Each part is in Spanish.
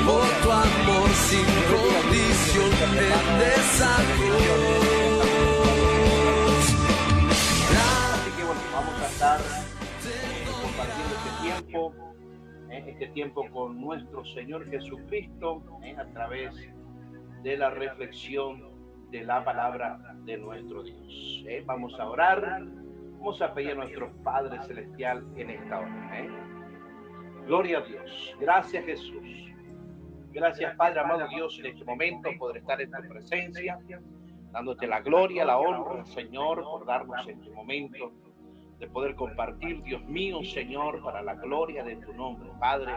por tu amor sin condición en esa cruz. Así que bueno, vamos a estar compartiendo este tiempo con nuestro Señor Jesucristo a través de la reflexión de la palabra de nuestro Dios. Vamos a orar, vamos a pedir a nuestro Padre Celestial en esta hora. Gloria a Dios, gracias Jesús, gracias Padre amado Dios en este momento poder estar en tu presencia, dándote la gloria, la honra, Señor, por darnos este momento de poder compartir, Dios mío, Señor, para la gloria de tu nombre, Padre,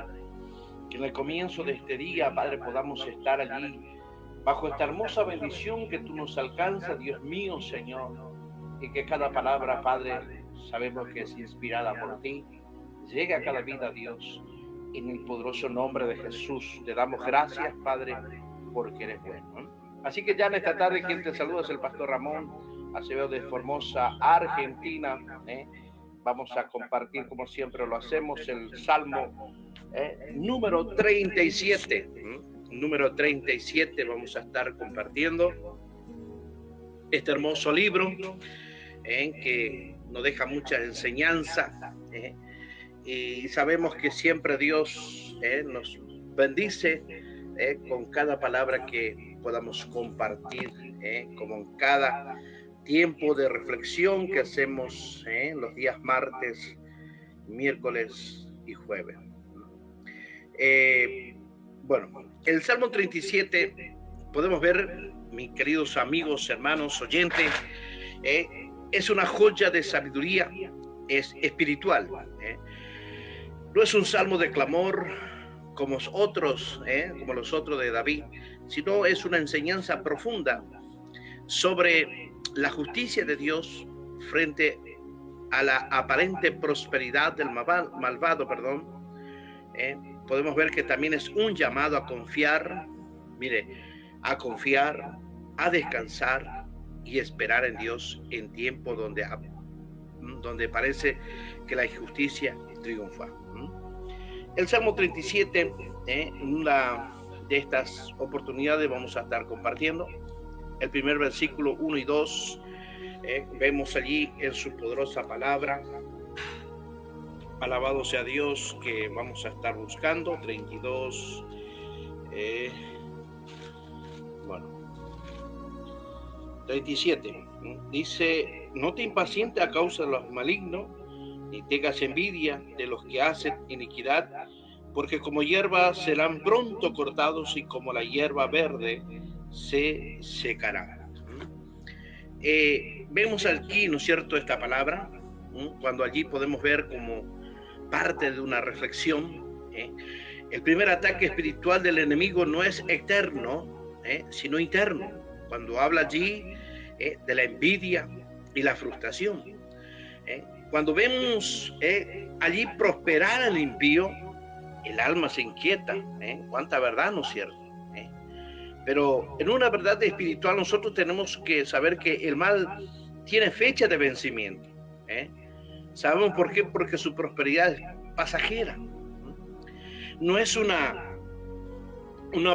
que en el comienzo de este día, Padre, podamos estar allí bajo esta hermosa bendición que tú nos alcanzas, Dios mío, Señor, y que cada palabra, Padre, sabemos que es inspirada por ti, llegue a cada vida, Dios, en el poderoso nombre de Jesús. Te damos gracias, Padre, porque eres bueno. Así que ya en esta tarde, quien te saluda es el pastor Ramón Acevedo de Formosa, Argentina. Vamos a compartir, como siempre lo hacemos, el Salmo número 37. Número 37, vamos a estar compartiendo este hermoso libro que nos deja mucha enseñanza y sabemos que siempre Dios nos bendice con cada palabra que podamos compartir, como en cada tiempo de reflexión que hacemos los días martes, miércoles y jueves. Bueno, el Salmo 37, podemos ver, mis queridos amigos, hermanos, oyentes, es una joya de sabiduría, es espiritual. No es un salmo de clamor como los otros de David, sino es una enseñanza profunda sobre la justicia de Dios frente a la aparente prosperidad del malvado. Podemos ver que también es un llamado a confiar, a confiar, a descansar y esperar en Dios en tiempo donde parece que la injusticia triunfa. El Salmo 37, en una de estas oportunidades vamos a estar compartiendo el primer versículo 1 y 2. Vemos allí en su poderosa palabra. Alabado sea Dios, que vamos a estar buscando 32. Bueno, 37. Dice: no te impacientes a causa de los malignos, ni tengas envidia de los que hacen iniquidad, porque como hierba serán pronto cortados y como la hierba verde se secará. Vemos aquí, ¿no es cierto?, esta palabra, cuando allí podemos ver como parte de una reflexión. El primer ataque espiritual del enemigo no es externo, sino interno. Cuando habla allí de la envidia y la frustración. Cuando vemos allí prosperar al impío, el alma se inquieta. Cuánta verdad, ¿no es cierto? Pero en una verdad espiritual nosotros tenemos que saber que el mal tiene fecha de vencimiento. ¿Sabemos por qué? Porque su prosperidad es pasajera. No es una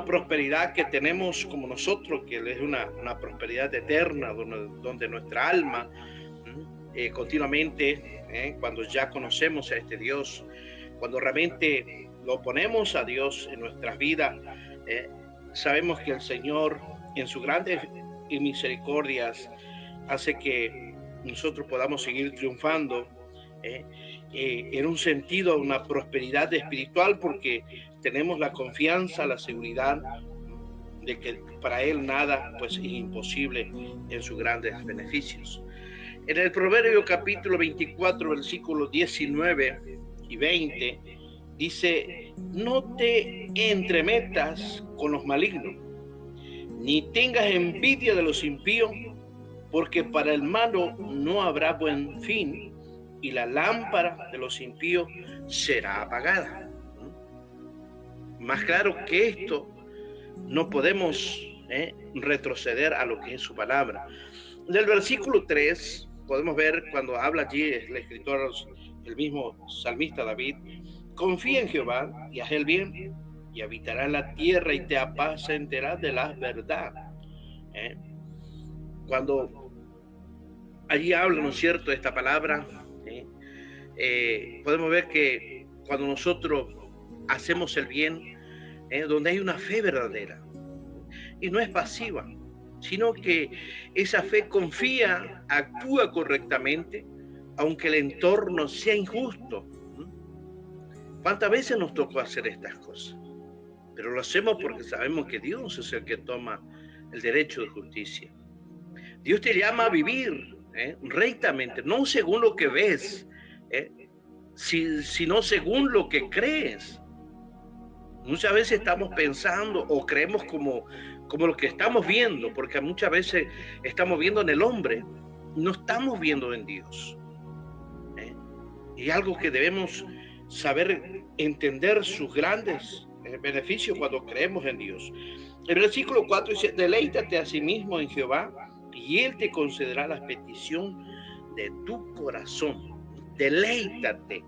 prosperidad que tenemos como nosotros, que es una prosperidad eterna, donde nuestra alma continuamente, cuando ya conocemos a este Dios, cuando realmente lo ponemos a Dios en nuestras vidas, sabemos que el Señor en sus grandes misericordias hace que nosotros podamos seguir triunfando en un sentido, una prosperidad espiritual, porque tenemos la confianza, la seguridad de que para Él nada pues es imposible en sus grandes beneficios. En el Proverbio capítulo 24, versículos 19 y 20, dice: no te entremetas con los malignos, ni tengas envidia de los impíos, porque para el malo no habrá buen fin, y la lámpara de los impíos será apagada. Más claro que esto, no podemos retroceder a lo que es su palabra. Del versículo 3 podemos ver cuando habla allí el escritor, el mismo salmista David: confía en Jehová y haz el bien, y habitarás en la tierra y te apacentarás de la verdad. Cuando allí habla, ¿no es cierto?, esta palabra, podemos ver que cuando nosotros hacemos el bien, donde hay una fe verdadera, y no es pasiva, sino que esa fe confía, actúa correctamente, aunque el entorno sea injusto. ¿Cuántas veces nos tocó hacer estas cosas? Pero lo hacemos porque sabemos que Dios es el que toma el derecho de justicia. Dios te llama a vivir rectamente, no según lo que ves, sino según lo que crees. Muchas veces estamos pensando o creemos como lo que estamos viendo, porque muchas veces estamos viendo en el hombre, no estamos viendo en Dios. Y algo que debemos saber entender sus grandes beneficios cuando creemos en Dios. El versículo 4 dice: deleítate a sí mismo en Jehová y Él te concederá la petición de tu corazón. Deleítate.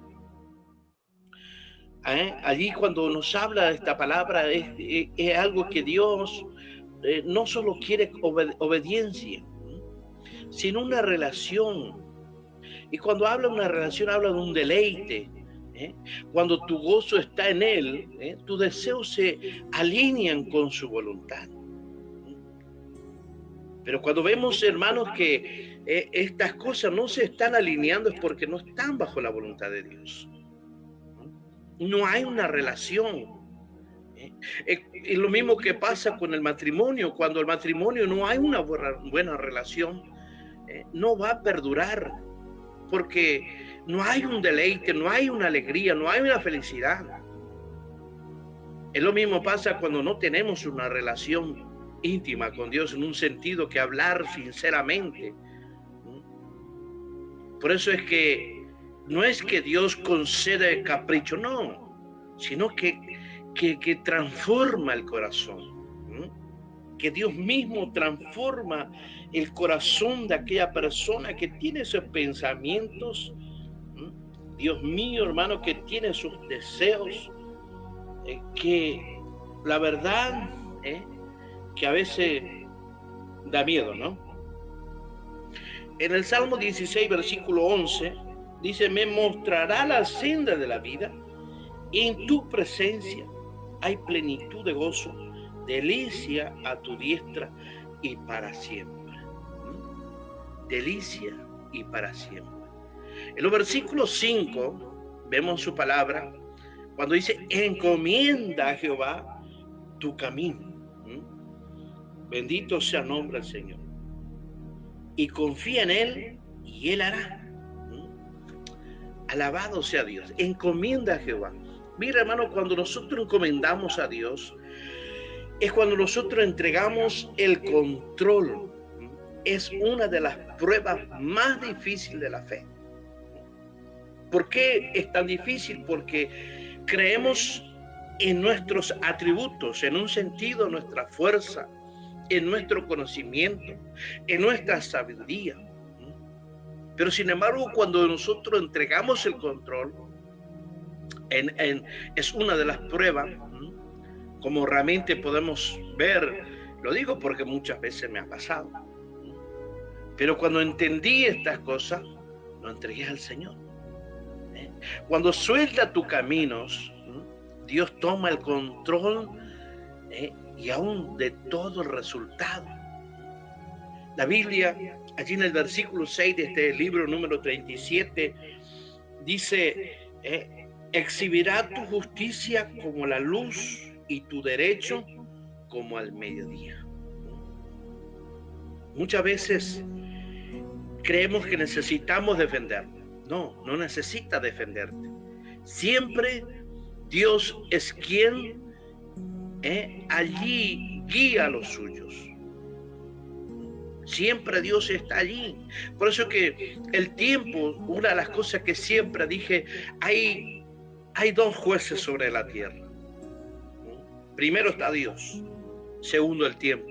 Allí cuando nos habla de esta palabra es algo que Dios no solo quiere obediencia, sino una relación. Y cuando habla de una relación, habla de un deleite. Cuando tu gozo está en Él, tus deseos se alinean con su voluntad. Pero cuando vemos, hermanos, que estas cosas no se están alineando, es porque no están bajo la voluntad de Dios. No hay una relación. Es lo mismo que pasa con el matrimonio. Cuando el matrimonio no hay una buena relación, no va a perdurar, porque no hay un deleite, no hay una alegría, no hay una felicidad. Es lo mismo pasa cuando no tenemos una relación íntima con Dios, en un sentido que hablar sinceramente. Por eso es que no es que Dios conceda el capricho, no, sino que transforma el corazón. Que Dios mismo transforma el corazón de aquella persona que tiene esos pensamientos. Dios mío, hermano, que tiene sus deseos, que la verdad, que a veces da miedo, ¿no? En el Salmo 16, versículo 11, dice: me mostrará la senda de la vida, y en tu presencia hay plenitud de gozo, delicia a tu diestra y para siempre. Delicia y para siempre. En los versículos 5 vemos su palabra cuando dice: encomienda a Jehová tu camino. Bendito sea el nombre del Señor. Y confía en Él y Él hará. Alabado sea Dios. Encomienda a Jehová. Mira, hermano, cuando nosotros encomendamos a Dios, es cuando nosotros entregamos el control. Es una de las pruebas más difíciles de la fe. ¿Por qué es tan difícil? Porque creemos en nuestros atributos, en un sentido, nuestra fuerza, en nuestro conocimiento, en nuestra sabiduría. Pero sin embargo, cuando nosotros entregamos el control, es una de las pruebas, como realmente podemos ver. Lo digo porque muchas veces me ha pasado. Pero cuando entendí estas cosas, lo entregué al Señor. Cuando suelta tus caminos, Dios toma el control y aún de todo el resultado. La Biblia, allí en el versículo 6 de este libro número 37, dice: exhibirá tu justicia como la luz y tu derecho como al mediodía. Muchas veces creemos que necesitamos defendernos. No, no necesitas defenderte. Siempre Dios es quien allí guía a los suyos. Siempre Dios está allí. Por eso que el tiempo, una de las cosas que siempre dije, hay dos jueces sobre la tierra. Primero está Dios, segundo el tiempo.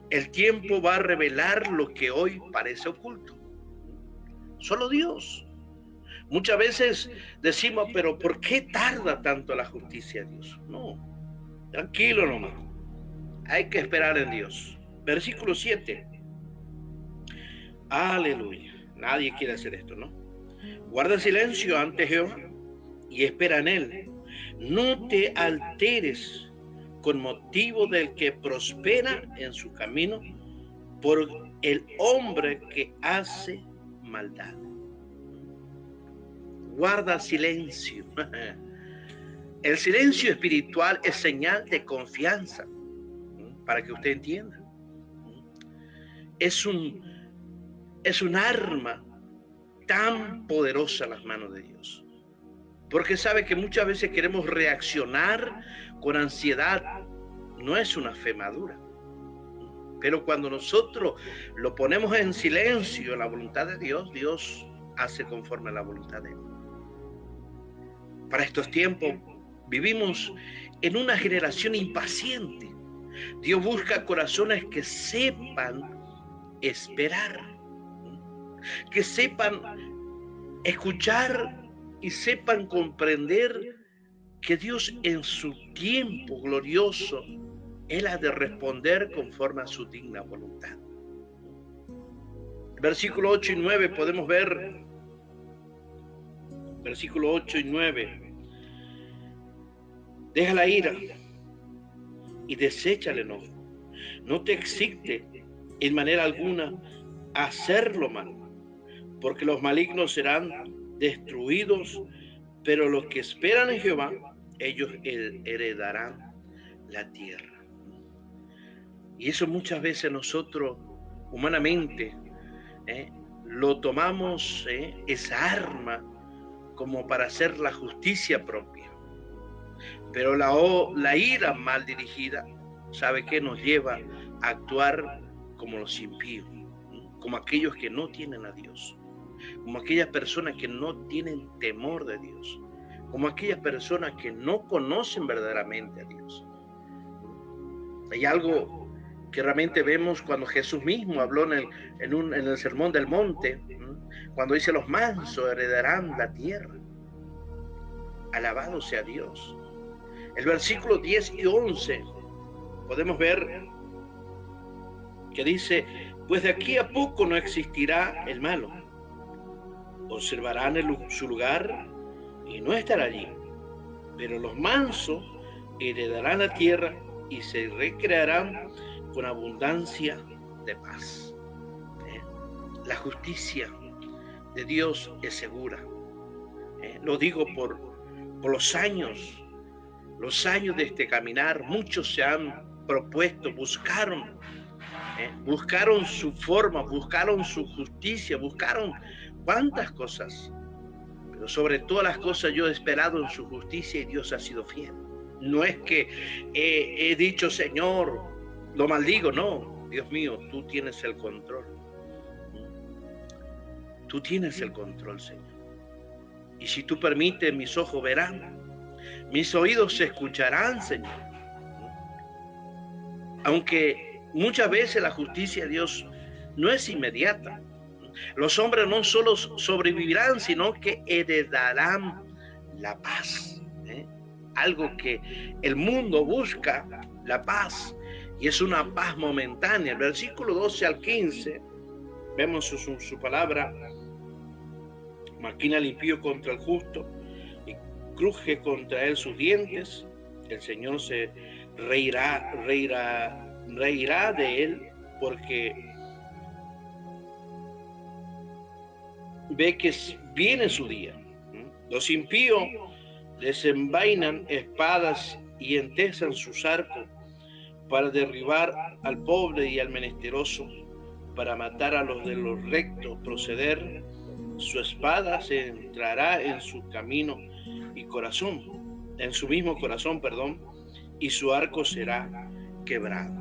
El tiempo va a revelar lo que hoy parece oculto. Solo Dios. Muchas veces decimos, pero ¿por qué tarda tanto la justicia de Dios? No, tranquilo nomás. Hay que esperar en Dios. Versículo 7. Aleluya. Nadie quiere hacer esto, ¿no? Guarda silencio ante Jehová y espera en Él. No te alteres con motivo del que prospera en su camino por el hombre que hace maldad. Guarda silencio. El silencio espiritual es señal de confianza, para que usted entienda. Es un arma tan poderosa en las manos de Dios. Porque sabe que muchas veces queremos reaccionar con ansiedad. No es una fe madura. Pero cuando nosotros lo ponemos en silencio en la voluntad de Dios, Dios hace conforme a la voluntad de Él. Para estos tiempos vivimos en una generación impaciente. Dios busca corazones que sepan esperar, que sepan escuchar y sepan comprender que Dios en su tiempo glorioso, Él ha de responder conforme a su digna voluntad. Versículo 8 y 9 podemos ver, versículo 8 y 9, deja la ira y desecha el enojo. No te excite en manera alguna a hacer lo malo, porque los malignos serán destruidos, pero los que esperan en Jehová, ellos heredarán la tierra. Y eso muchas veces nosotros humanamente lo tomamos, esa arma, como para hacer la justicia propia. Pero la ira mal dirigida, ¿sabe qué? Nos lleva a actuar como los impíos, como aquellos que no tienen a Dios, como aquellas personas que no tienen temor de Dios, como aquellas personas que no conocen verdaderamente a Dios. Hay algo que realmente vemos cuando Jesús mismo habló en el Sermón del Monte, cuando dice: los mansos heredarán la tierra. Alabado sea Dios. El versículo 10 y 11 podemos ver que dice: pues de aquí a poco no existirá el malo. Observarán su lugar y no estará allí. Pero los mansos heredarán la tierra y se recrearán con abundancia de paz. La justicia de Dios es segura. Lo digo por los años de este caminar. Muchos se han propuesto, buscaron su forma, buscaron su justicia, buscaron cuántas cosas. Pero sobre todas las cosas yo he esperado en su justicia y Dios ha sido fiel. No es que he dicho: Señor, lo maldigo. No, Dios mío, tú tienes el control. Tú tienes el control, Señor. Y si tú permites, mis ojos verán, mis oídos se escucharán, Señor. Aunque muchas veces la justicia de Dios no es inmediata. Los hombres no solo sobrevivirán, sino que heredarán la paz. Algo que el mundo busca, la paz, y es una paz momentánea. El versículo 12 al 15, vemos su palabra: maquina el impío contra el justo y cruje contra él sus dientes. El Señor se reirá de él, porque ve que viene su día. Los impíos desenvainan espadas y entesan sus arcos para derribar al pobre y al menesteroso, para matar a los de los rectos proceder. Su espada se entrará en su camino y corazón, en su mismo corazón, y su arco será quebrado.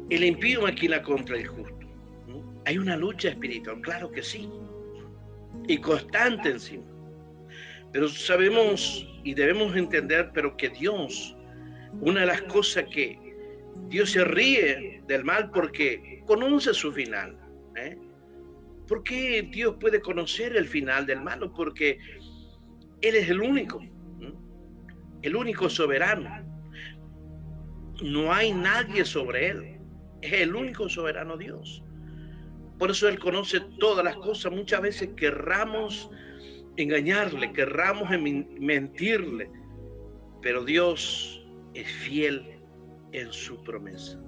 El impío maquina contra el justo. Hay una lucha espiritual, claro que sí, y constante encima. Pero sabemos y debemos entender, pero que Dios, una de las cosas que Dios se ríe del mal porque conoce su final, ¿Por qué Dios puede conocer el final del malo? Porque Él es el único soberano. No hay nadie sobre Él. Es el único soberano Dios. Por eso Él conoce todas las cosas. Muchas veces querramos engañarle, querramos mentirle, pero Dios es fiel en su promesa.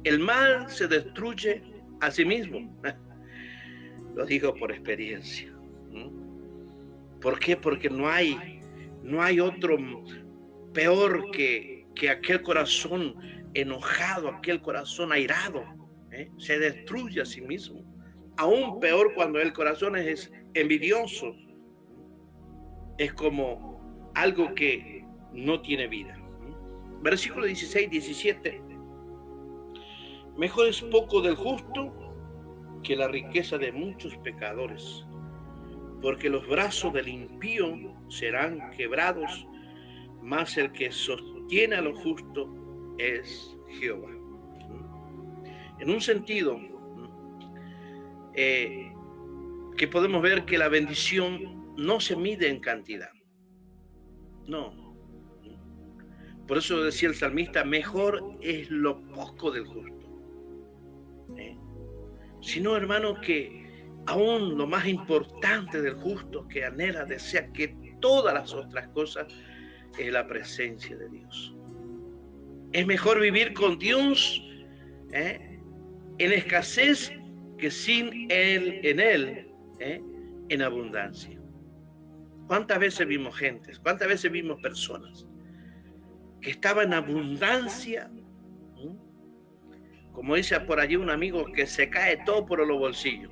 El mal se destruye a sí mismo. Lo digo por experiencia. ¿Por qué? Porque no hay otro peor que aquel corazón enojado, aquel corazón airado. Se destruye a sí mismo. Aún peor cuando el corazón es envidioso. Es como algo que no tiene vida. Versículo 16, 17. Mejor es poco del justo que la riqueza de muchos pecadores, porque los brazos del impío serán quebrados, mas el que sostiene a lo justo es Jehová. En un sentido, que podemos ver que la bendición no se mide en cantidad. No. Por eso decía el salmista, mejor es lo poco del justo. Sino, hermano, que aún lo más importante del justo, que anhela, desea que todas las otras cosas, es la presencia de Dios. Es mejor vivir con Dios en escasez que sin Él, en abundancia. ¿Cuántas veces vimos gentes, cuántas veces vimos personas que estaban en abundancia? Como dice por allí un amigo, que se cae todo por los bolsillos.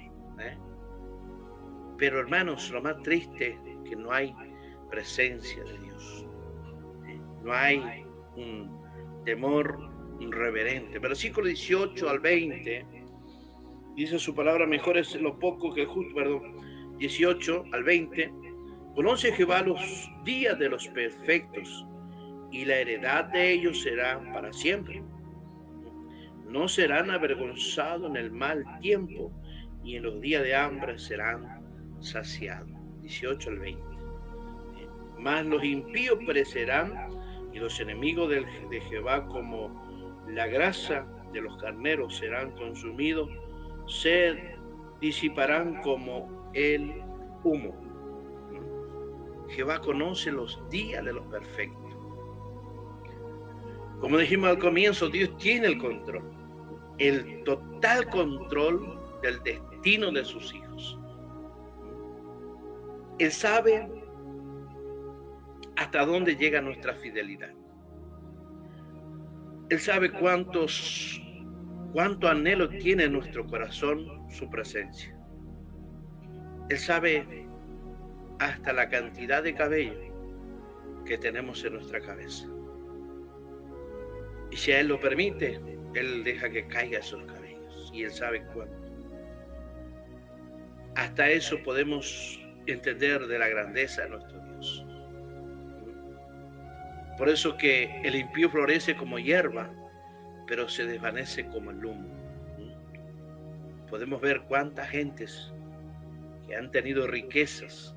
Pero hermanos, lo más triste es que no hay presencia de Dios. No hay un temor reverente. Versículo 18 al 20, dice su palabra, mejor es lo poco que el justo, 18 al 20, conoce Jehová los días de los perfectos, y la heredad de ellos será para siempre. No serán avergonzados en el mal tiempo, y en los días de hambre serán saciados. 18 al 20. Mas los impíos perecerán, y los enemigos de Jehová como la grasa de los carneros serán consumidos, se disiparán como el humo. Jehová conoce los días de los perfectos. Como dijimos al comienzo, Dios tiene el control, el total control del destino de sus hijos. Él sabe hasta dónde llega nuestra fidelidad. Él sabe cuánto anhelo tiene en nuestro corazón su presencia. Él sabe hasta la cantidad de cabello que tenemos en nuestra cabeza. Y si a Él lo permite, Él deja que caigan esos cabellos. Y Él sabe cuánto. Hasta eso podemos entender de la grandeza de nuestro Dios. Por eso que el impío florece como hierba, pero se desvanece como el humo. Podemos ver cuántas gentes que han tenido riquezas,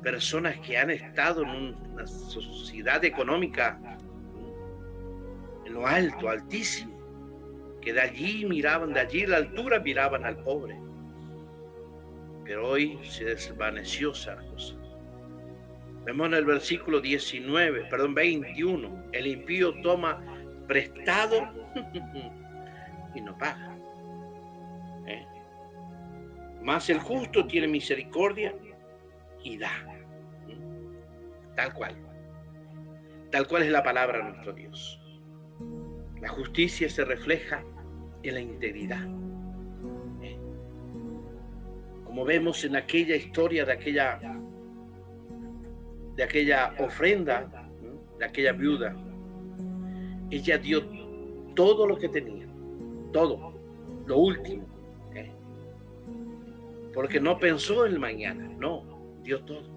personas que han estado en una sociedad económica en lo alto, altísimo, que de allí la altura miraban al pobre. Pero hoy se desvaneció esa cosa. Vemos en el versículo 21, el impío toma prestado y no paga. Mas el justo tiene misericordia y da. Tal cual. Tal cual es la palabra de nuestro Dios. La justicia se refleja en la integridad. Como vemos en aquella historia de aquella ofrenda, de aquella viuda, ella dio todo lo que tenía, todo, lo último, porque no pensó en el mañana, no, dio todo.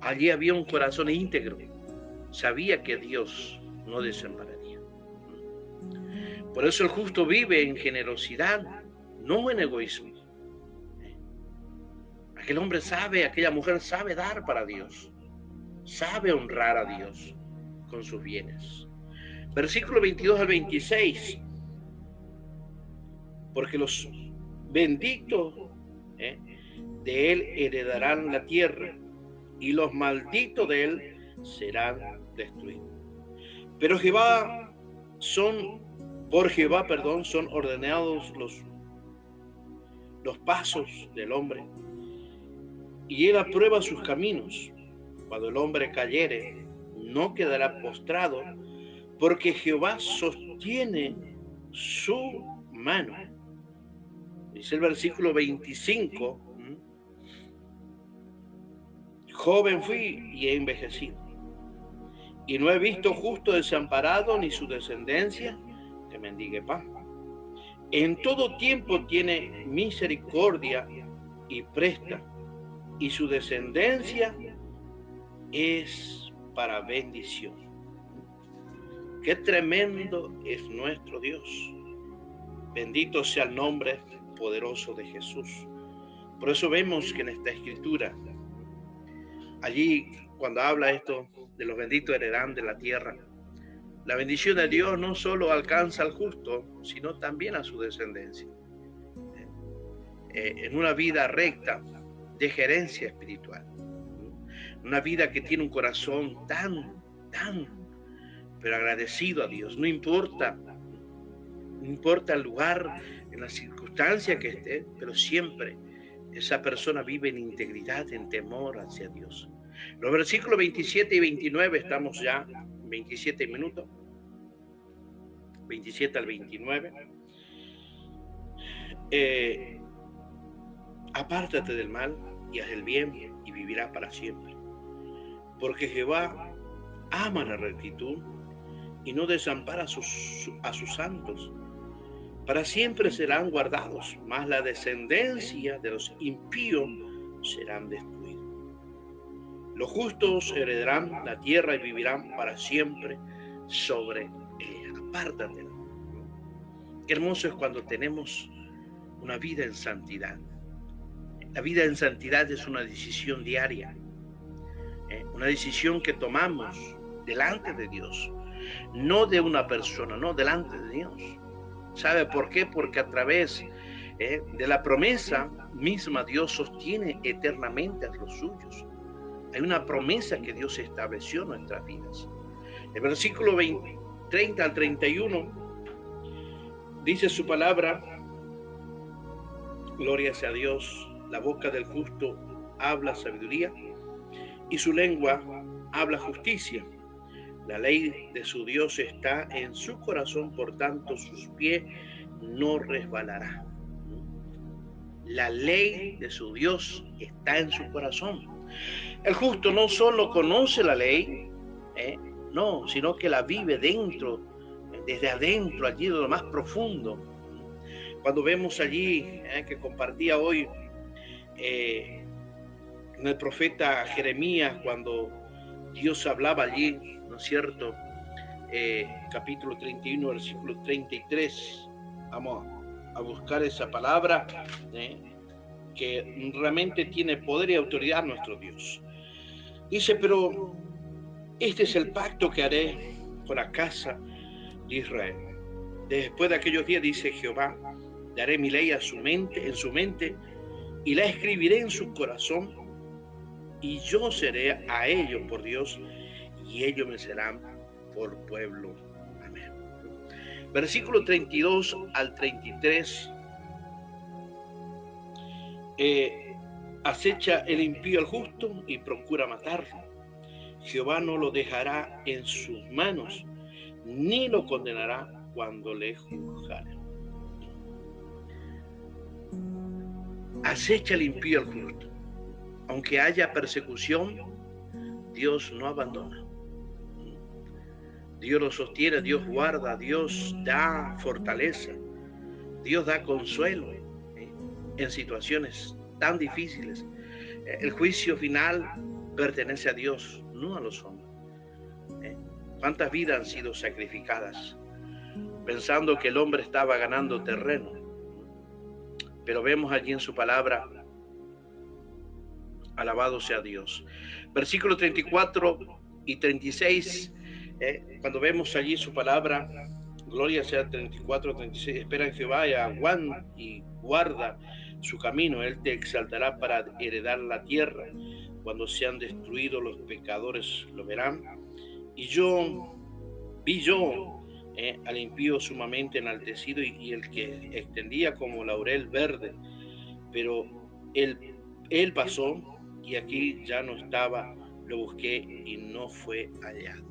Allí había un corazón íntegro, sabía que Dios no desampararía. Por eso el justo vive en generosidad no en egoísmo. Aquel hombre sabe, aquella mujer sabe dar para Dios, sabe honrar a Dios con sus bienes. Versículo 22 al 26. Porque los benditos de él heredarán la tierra, y los malditos de él serán destruidos. Pero por Jehová son ordenados los pasos del hombre, y él aprueba sus caminos. Cuando el hombre cayere, no quedará postrado, porque Jehová sostiene su mano. Dice el versículo 25, joven fui y he envejecido, y no he visto justo desamparado, ni su descendencia que mendigue pan. En todo tiempo tiene misericordia y presta, y su descendencia es para bendición. Qué tremendo es nuestro Dios. Bendito sea el nombre poderoso de Jesús. Por eso vemos que en esta escritura, allí cuando habla esto de los benditos heredarán de la tierra, la bendición de Dios no solo alcanza al justo, sino también a su descendencia. En una vida recta de gerencia espiritual, una vida que tiene un corazón tan, pero agradecido a Dios. No importa el lugar, en la circunstancia que esté, pero siempre esa persona vive en integridad, en temor hacia Dios. Los versículos 27 y 29, estamos ya 27 minutos, 27 al 29. Apártate del mal y haz el bien, y vivirás para siempre. Porque Jehová ama la rectitud y no desampara a sus santos. Para siempre serán guardados, mas la descendencia de los impíos serán destruidos. Los justos heredarán la tierra y vivirán para siempre sobre ella. Apártate. Qué hermoso es cuando tenemos una vida en santidad. La vida en santidad es una decisión diaria, una decisión que tomamos delante de Dios, no de una persona, no, delante de Dios. ¿Sabe por qué? Porque a través de la promesa misma Dios sostiene eternamente a los suyos. Hay una promesa que Dios estableció en nuestras vidas. El versículo 30 al 31 dice su palabra: gloria sea a Dios, la boca del justo habla sabiduría y su lengua habla justicia. La ley de su Dios está en su corazón, por tanto sus pies no resbalará. La ley de su Dios está en su corazón. El justo no solo conoce la ley, no, sino que la vive dentro, desde adentro, allí de lo más profundo. Cuando vemos allí, que compartía hoy en el profeta Jeremías, cuando Dios hablaba allí, ¿no es cierto? Capítulo 31, versículo 33. Vamos a buscar esa palabra que realmente tiene poder y autoridad nuestro Dios. Dice: pero este es el pacto que haré con la casa de Israel. Después de aquellos días, dice Jehová, daré mi ley en su mente, y la escribiré en su corazón, y yo seré a ellos por Dios, y ellos me serán por pueblo. Amén. Versículo 32 al 33. Acecha el impío al justo y procura matarlo. Jehová no lo dejará en sus manos, ni lo condenará cuando le juzgare. Acecha el impío al justo. Aunque haya persecución, Dios no abandona. Dios lo sostiene, Dios guarda, Dios da fortaleza, Dios da consuelo en situaciones tan difíciles. El juicio final pertenece a Dios, no a los hombres. ¿Cuántas vidas han sido sacrificadas pensando que el hombre estaba ganando terreno? pero vemos allí en su palabra, alabado sea Dios. Versículos 34 y 36, cuando vemos allí su palabra, gloria sea 34, 36, espera en Jehová y guarda su camino, él te exaltará para heredar la tierra. Cuando sean destruidos los pecadores lo verán. Y vi al impío sumamente enaltecido y el que extendía como laurel verde, pero él pasó y aquí ya no estaba, lo busqué y no fue hallado.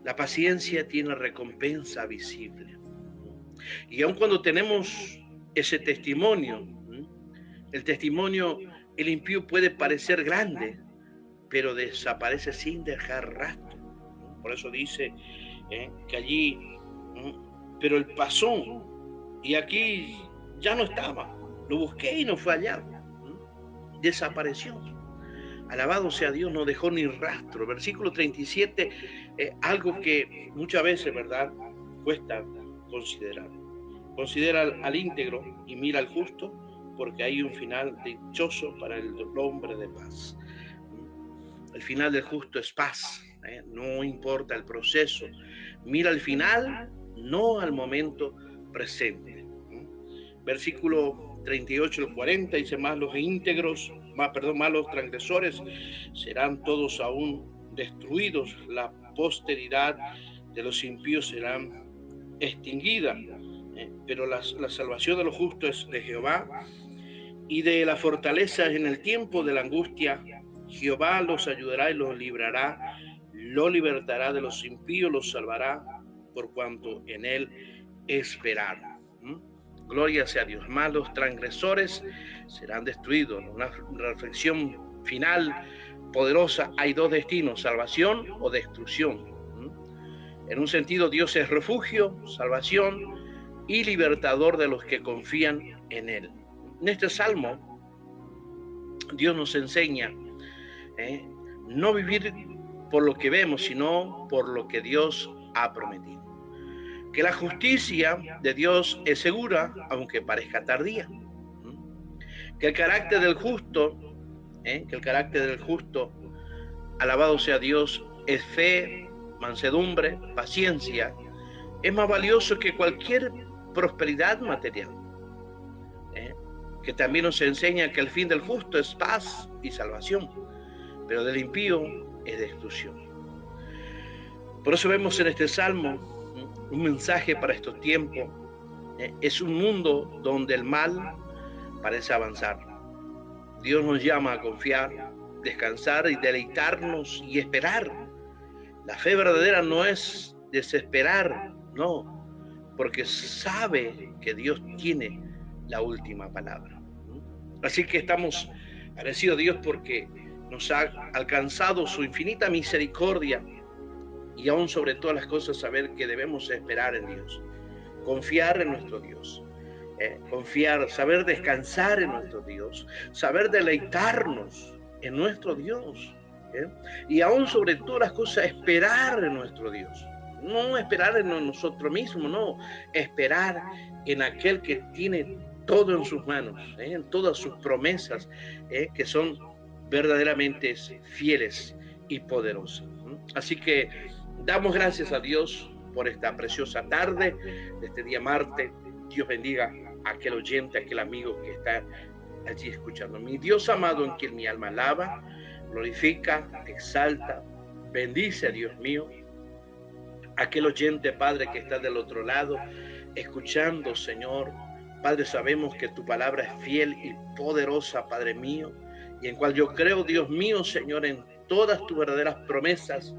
La paciencia tiene recompensa visible. Y aun cuando tenemos ese testimonio, el testimonio, el impío puede parecer grande, pero desaparece sin dejar rastro. Por eso dice que allí, pero él pasó y aquí ya no estaba. Lo busqué y no fue hallado. Desapareció. Alabado sea Dios, no dejó ni rastro. Versículo 37, algo que muchas veces, ¿verdad?, cuesta considerar. Considera al íntegro y mira al justo, porque hay un final dichoso para el hombre de paz. El final del justo es paz, no importa el proceso. Mira al final, no al momento presente. Versículo 38 al 40 dice, más los los transgresores serán todos aún destruidos, la posteridad de los impíos serán extinguida, pero la salvación de los justos es de Jehová, y de la fortaleza en el tiempo de la angustia Jehová los ayudará y los librará, lo libertará de los impíos, los salvará, por cuanto en él esperaron. Gloria sea a Dios. Más los transgresores serán destruidos. Una reflexión final poderosa. Hay dos destinos: salvación o destrucción. En un sentido, Dios es refugio, salvación y libertador de los que confían en él. En este salmo, Dios nos enseña no vivir por lo que vemos, sino por lo que Dios ha prometido. Que la justicia de Dios es segura, aunque parezca tardía. Que el carácter del justo, alabado sea Dios, es fe, mansedumbre, paciencia, es más valioso que cualquier prosperidad material. Que también nos enseña que el fin del justo es paz y salvación, pero del impío es destrucción. Por eso vemos en este salmo un mensaje para estos tiempos. Es un mundo donde el mal parece avanzar. Dios nos llama a confiar, descansar y deleitarnos y esperar. La fe verdadera no es desesperar, no, porque sabe que Dios tiene la última palabra. Así que estamos agradecidos a Dios porque nos ha alcanzado su infinita misericordia y aún sobre todas las cosas saber que debemos esperar en Dios, confiar en nuestro Dios, confiar, saber descansar en nuestro Dios, saber deleitarnos en nuestro Dios, y aún sobre todas las cosas esperar en nuestro Dios. No esperar en nosotros mismos, no, esperar en aquel que tiene todo en sus manos, en todas sus promesas, que son verdaderamente fieles y poderosas. Así que damos gracias a Dios por esta preciosa tarde de este día martes. Dios bendiga a aquel oyente, a aquel amigo que está allí escuchando. Mi Dios amado, en quien mi alma alaba, glorifica, exalta, bendice a Dios mío. Aquel oyente, Padre, que está del otro lado, escuchando, Señor. Padre, sabemos que tu palabra es fiel y poderosa, Padre mío, y en cual yo creo, Dios mío, Señor, en todas tus verdaderas promesas,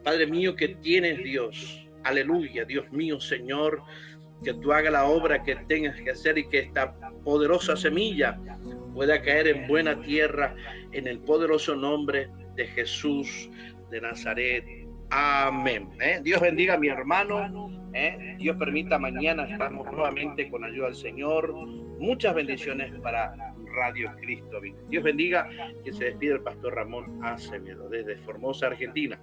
Padre mío, que tienes, Dios. Aleluya, Dios mío, Señor, que tú hagas la obra que tengas que hacer y que esta poderosa semilla pueda caer en buena tierra, en el poderoso nombre de Jesús de Nazaret. Amén. Dios bendiga a mi hermano. Dios permita, mañana estamos nuevamente con ayuda del Señor. Muchas bendiciones para Radio Cristo Vive. Dios bendiga. Que se despide el pastor Ramón Acevedo desde Formosa, Argentina.